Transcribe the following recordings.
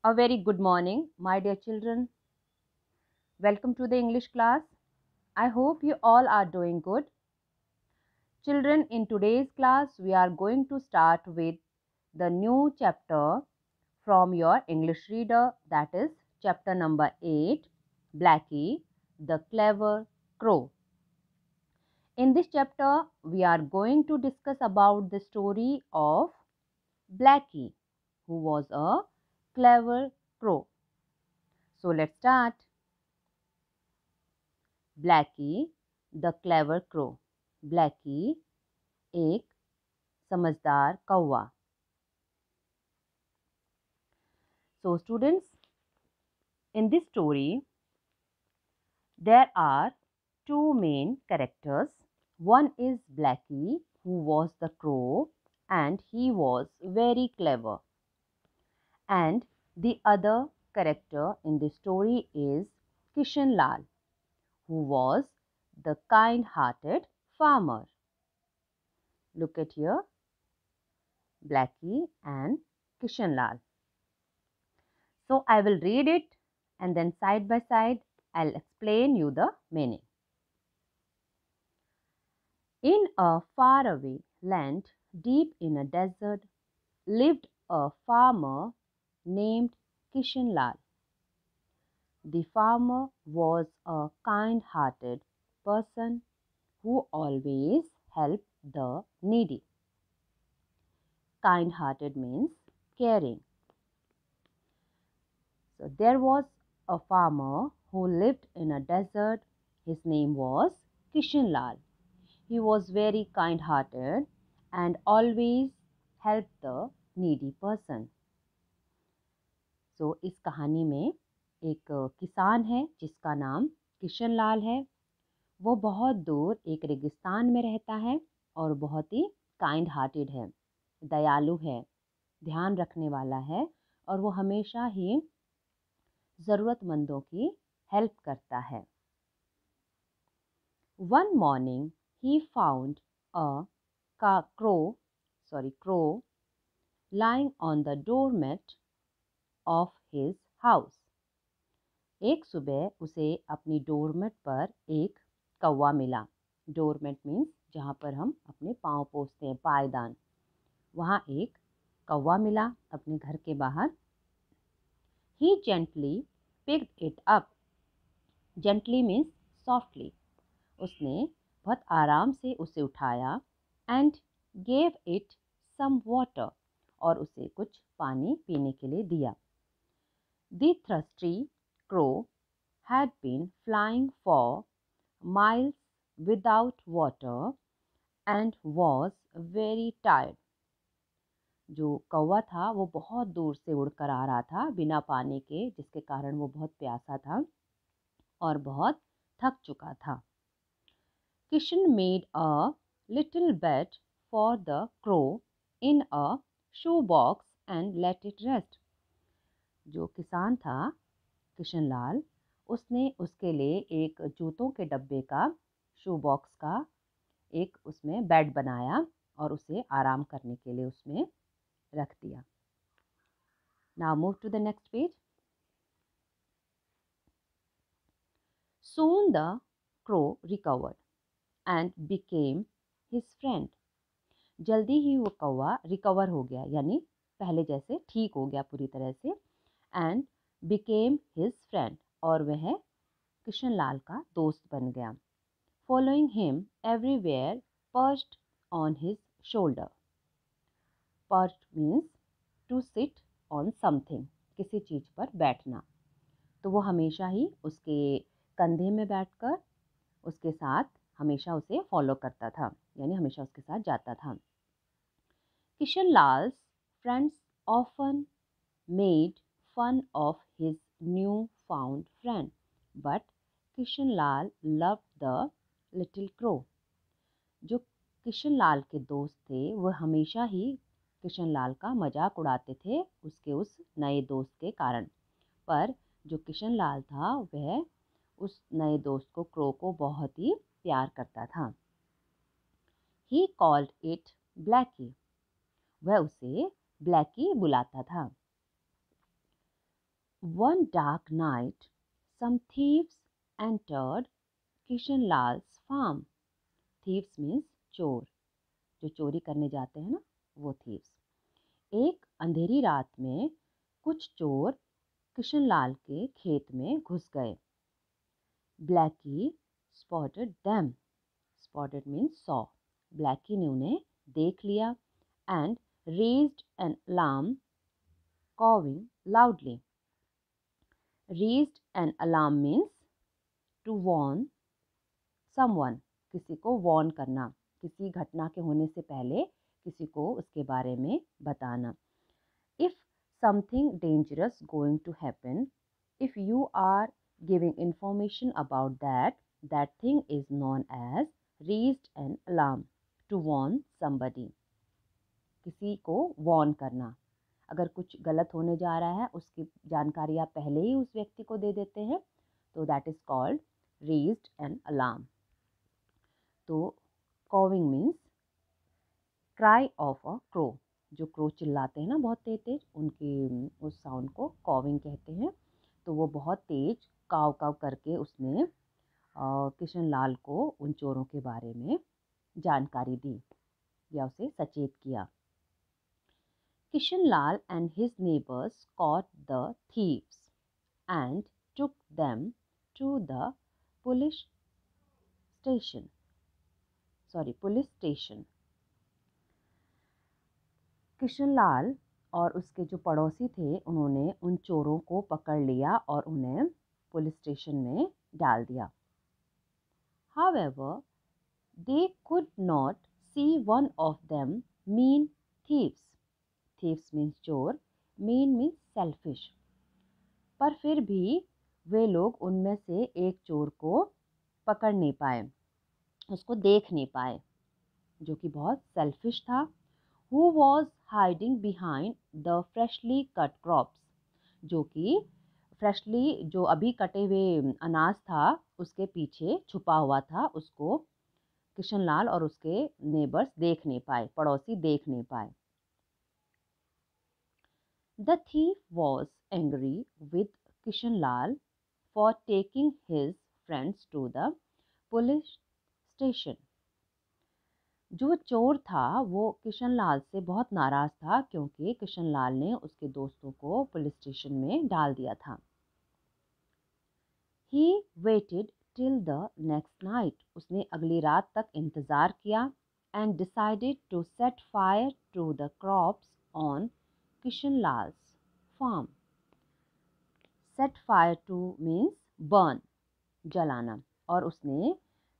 A very good morning, my dear children. Welcome to the English class. I hope you all are doing good. Children, in today's class, we are going to start with the new chapter from your English reader, that is chapter number 8, Blackie, the Clever Crow. In this chapter, we are going to discuss about the story of Blackie, who was a clever crow. So let's start. Blackie the clever crow. Blackie एक समझदार कौवा। So students, in this story there are two main characters. One is Blackie, who was the crow and he was very clever, and the other character in the story is Kishan Lal, who was the kind-hearted farmer. Look at here, Blackie and Kishan Lal. So I will read it and then side by side I'll explain you the meaning. In a faraway land deep in a desert lived a farmer named Kishan Lal. The farmer was a kind-hearted person who always helped the needy. Kind-hearted means caring. So there was a farmer who lived in a desert. His name was Kishan Lal. He was very kind-hearted and always helped the needy person. So इस कहानी में एक किसान है जिसका नाम किशन लाल है। वो बहुत दूर एक रेगिस्तान में रहता है और बहुत ही काइंड हार्टेड है, दयालु है, ध्यान रखने वाला है और वो हमेशा ही ज़रूरतमंदों की हेल्प करता है। One morning he found a crow lying on the doormat of his house. एक सुबह उसे अपनी डोरमेट पर एक कौवा मिला। डोरमेट मीन्स जहाँ पर हम अपने पाँव पोंछते हैं, पायदान। वहाँ एक कौवा मिला अपने घर के बाहर। He gently picked it up. Gently means softly. उसने बहुत आराम से उसे उठाया and gave it some water, और उसे कुछ पानी पीने के लिए दिया। The thirsty crow had been flying for miles without water and was very tired. जो कौवा था वो बहुत दूर से उड़कर आ रहा था बिना पानी के, जिसके कारण वो बहुत प्यासा था और बहुत थक चुका था। Kishan made a little bed for the crow in a shoebox and let it rest. जो किसान था किशन लाल, उसने उसके लिए एक जूतों के डब्बे का, शू बॉक्स का एक उसमें बेड बनाया और उसे आराम करने के लिए उसमें रख दिया। Now move to the next page. Soon the crow recovered and became his friend. जल्दी ही वो कौवा रिकवर हो गया, यानी पहले जैसे ठीक हो गया पूरी तरह से, and became his friend, और वह किशन लाल का दोस्त बन गया। Following him everywhere, perched on his shoulder. Perched means to sit on something, किसी चीज़ पर बैठना। तो वो हमेशा ही उसके कंधे में बैठकर उसके साथ हमेशा उसे फॉलो करता था, यानी हमेशा उसके साथ जाता था। Kishan Lal's friends often made fun of his new found friend, but Kishan Lal loved the little crow. जो किशन लाल के दोस्त थे वह हमेशा ही किशन लाल का मजाक उड़ाते थे उसके उस नए दोस्त के कारण, पर जो किशन लाल था वह उस नए दोस्त को, क्रो को, बहुत ही प्यार करता था। He called it Blackie. वह उसे ब्लैकी बुलाता था। One dark night, some thieves entered Kishan Lal's farm. Thieves means चोर, जो चोरी करने जाते हैं ना, वो thieves. एक अंधेरी रात में कुछ चोर किशन लाल के खेत में घुस गए. Blackie spotted them. Spotted means saw. Blackie ने उन्हें देख लिया and raised an alarm, cawing loudly. Raised an alarm means to warn someone. किसी को warn करना, किसी घटना के होने से पहले किसी को उसके बारे में बताना. If something dangerous going to happen, if you are giving information about that, that thing is known as raised an alarm, to warn somebody. किसी को warn करना. अगर कुछ गलत होने जा रहा है उसकी जानकारी आप पहले ही उस व्यक्ति को दे देते हैं तो that is called raised an alarm. तो cawing means cry of a crow. जो क्रो चिल्लाते हैं ना बहुत तेज तेज, उनकी उस साउंड को कॉविंग कहते हैं. तो वो बहुत तेज काव काव करके उसने किशन लाल को उन चोरों के बारे में जानकारी दी या उसे सचेत किया. Kishan Lal and his neighbors caught the thieves and took them to the police station. Police station. Kishan Lal और उसके जो पड़ोसी थे उन्होंने उन चोरों को पकड़ लिया और उन्हें पुलिस स्टेशन में डाल दिया. However, they could not see one of them mean thieves. Thieves means चोर, mean means selfish. पर फिर भी वे लोग उनमें से एक चोर को पकड़ नहीं पाए, उसको देख नहीं पाए, जो कि बहुत सेल्फिश था. Who was hiding behind the freshly cut crops? जो कि फ्रेशली जो अभी कटे हुए अनाज था उसके पीछे छुपा हुआ था. उसको किशन लाल और उसके नेबर्स देख नहीं पाए, पड़ोसी देख नहीं पाए. The thief was angry with Kishan Lal for taking his friends to the police station. जो चोर था वो किशन लाल से बहुत नाराज था क्योंकि किशन लाल ने उसके दोस्तों को पुलिस स्टेशन में डाल दिया था. He waited till the next night. उसने अगली रात तक इंतजार किया and decided to set fire to the crops on Kishan Lal's farm. Set fire to means burn, जलाना. और उसने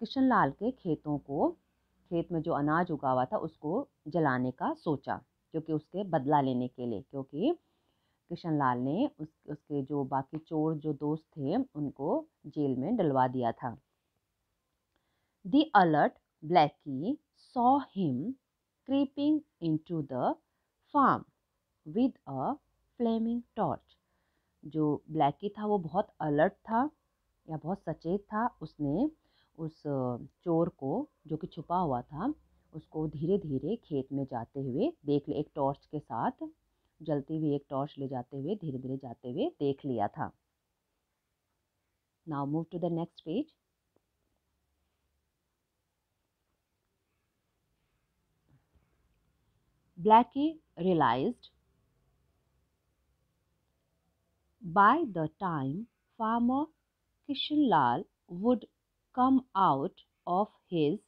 किशन लाल के खेत में जो अनाज उगा हुआ था उसको जलाने का सोचा, क्योंकि उसके बदला लेने के लिए, क्योंकि किशन लाल ने उसके जो बाकी चोर जो दोस्त थे उनको जेल में डलवा दिया था. The alert Blackie saw him creeping into the farm with a flaming torch. जो ब्लैकी था वो बहुत अलर्ट था या बहुत सचेत था. उसने उस चोर को जो कि छुपा हुआ था उसको धीरे धीरे खेत में जाते हुए देख ले, एक टॉर्च के साथ जलती हुई एक टॉर्च ले जाते हुए धीरे धीरे जाते हुए देख लिया था. Now move to the next page. Blackie realized by the time farmer Kishan Lal would come out of his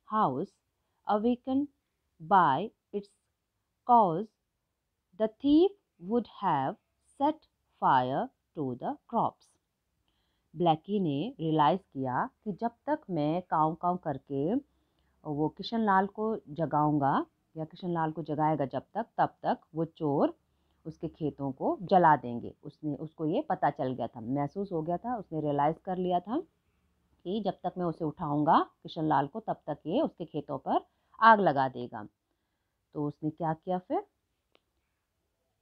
house, awakened by its cause, the thief would have set fire to the crops. Blackie ने realise किया कि जब तक मैं काँव काँव करके वो किशन लाल को जगाऊंगा या किशन लाल को जगाएगा जब तक, तब तक वो चोर उसके खेतों को जला देंगे. उसको ये पता चल गया था, महसूस हो गया था, उसने रियलाइज़ कर लिया था कि जब तक मैं उसे उठाऊंगा किशन लाल को तब तक ये उसके खेतों पर आग लगा देगा. तो उसने क्या किया फिर?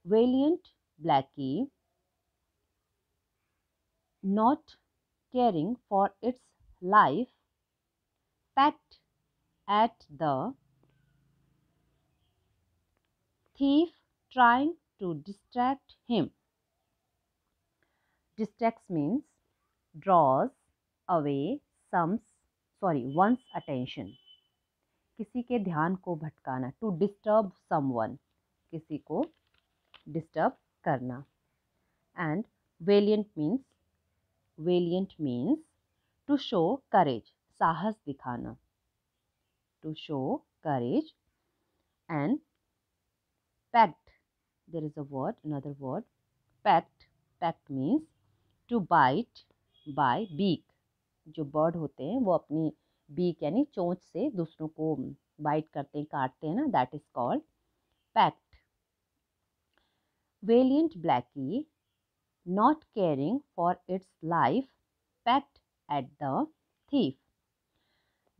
Valiant Blackie, not caring for its life, pecked at the thief trying to distract him. Distracts means draws away one's attention. किसी के ध्यान को भटकाना, to disturb someone, किसी को डिस्टर्ब करना. And valiant means to show courage, साहस दिखाना. To show courage. And pact, there is another word, pact. Pact means to bite by beak. जो बर्ड होते हैं वो अपनी बीक यानी चोंच से दूसरों को बाइट करते हैं, काटते हैं ना, that is called pact. Valiant Blackie, not caring for its life, pecked at the thief.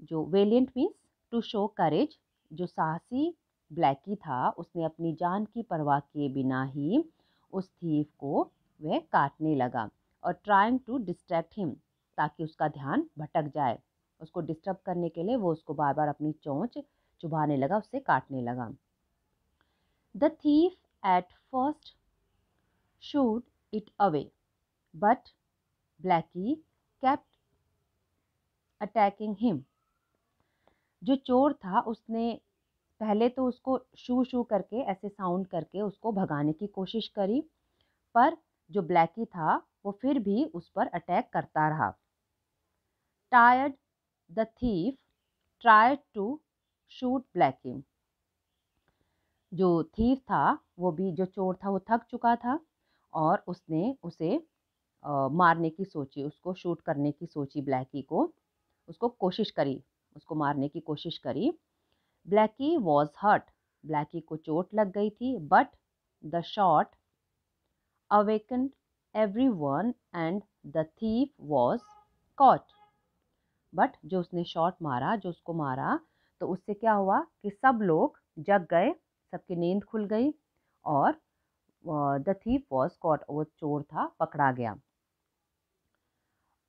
जो वेलियंट मीन्स टू शो करेज, जो साहसी ब्लैकी था उसने अपनी जान की परवाह किए बिना ही उस थीफ को वह काटने लगा. और ट्राइंग टू डिस्ट्रैक्ट हिम, ताकि उसका ध्यान भटक जाए, उसको डिस्टर्ब करने के लिए वो उसको बार बार अपनी चोंच चुभाने लगा, उससे काटने लगा. The thief at first shooed it away, but Blackie kept attacking him. जो चोर था उसने पहले तो उसको शू शू करके ऐसे साउंड करके उसको भगाने की कोशिश करी, पर जो ब्लैकी था वो फिर भी उस पर अटैक करता रहा. Tired, the thief tried to shoot Blackie. जो थीफ था वो भी, जो चोर था वो थक चुका था और उसने उसे मारने की सोची, उसको शूट करने की सोची ब्लैकी को, उसको कोशिश करी, उसको मारने की कोशिश करी. ब्लैकी वॉज हर्ट, ब्लैकी को चोट लग गई थी. But the shot awakened everyone and the thief was caught. But जो उसने शॉट मारा, जो उसको मारा, तो उससे क्या हुआ कि सब लोग जग गए, सबकी नींद खुल गई और द थीफ वॉज कॉट, वो चोर था पकड़ा गया.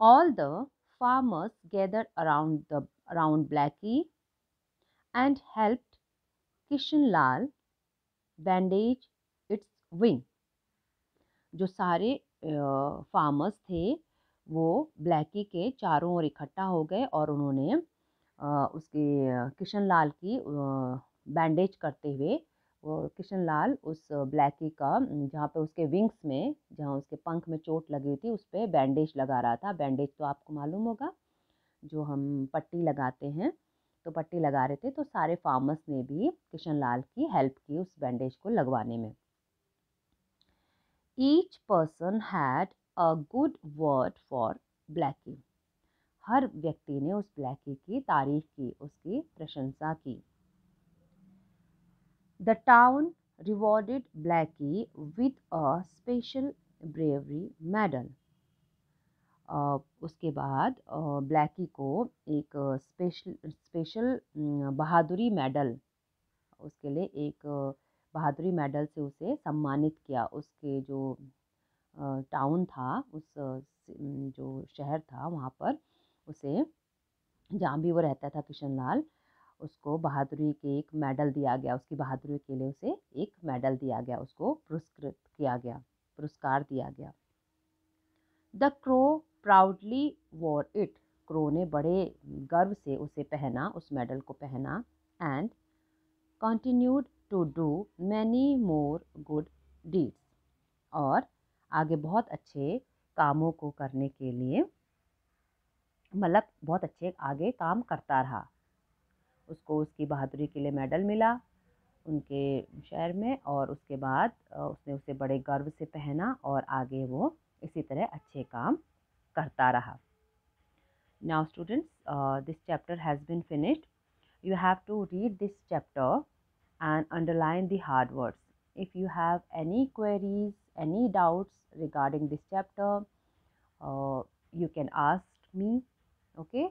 All the farmers gathered around Blackie and helped Kishan Lal bandage its wing. जो सारे फार्मर्स थे वो ब्लैकी के चारों ओर इकट्ठा हो गए और उन्होंने उसके किशन लाल की बैंडेज करते हुए, वो किशन लाल उस ब्लैकी का जहाँ पे उसके विंग्स में, जहाँ उसके पंख में चोट लगी थी उस पर बैंडेज लगा रहा था. बैंडेज तो आपको मालूम होगा, जो हम पट्टी लगाते हैं, तो पट्टी लगा रहे थे. तो सारे फार्मर्स ने भी किशन लाल की हेल्प की उस बैंडेज को लगवाने में. Each person had a good word for Blackie. हर व्यक्ति ने उस ब्लैकी की तारीफ की, उसकी प्रशंसा की. The town rewarded Blackie with a special bravery medal. उसके बाद ब्लैकी को एक स्पेशल बहादुरी मेडल, उसके लिए एक बहादुरी मेडल से उसे सम्मानित किया. उसके जो टाउन था, उस जो शहर था वहाँ पर उसे, जहाँ भी वो रहता था किशन लाल, उसको बहादुरी के एक मेडल दिया गया. उसकी बहादुरी के लिए उसे एक मेडल दिया गया, उसको पुरस्कृत किया गया, पुरस्कार दिया गया. The crow proudly war it. Crow ने बड़े गर्व से उसे पहना, उस मेडल को पहना. And continued to do many more good deeds. और आगे बहुत अच्छे कामों को करने के लिए, मतलब बहुत अच्छे आगे काम करता रहा. उसको उसकी बहादुरी के लिए मेडल मिला उनके शहर में, और उसके बाद उसने उसे बड़े गर्व से पहना और आगे वो इसी तरह अच्छे काम करता रहा. Now students, this chapter has been finished. You have to read this chapter and underline the hard words. If you have any queries, any doubts regarding this chapter, you can ask me. Okay,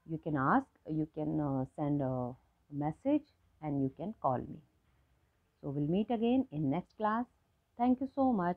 you can ask, you can send a message, and you can call me. So we'll meet again in next class. Thank you so much.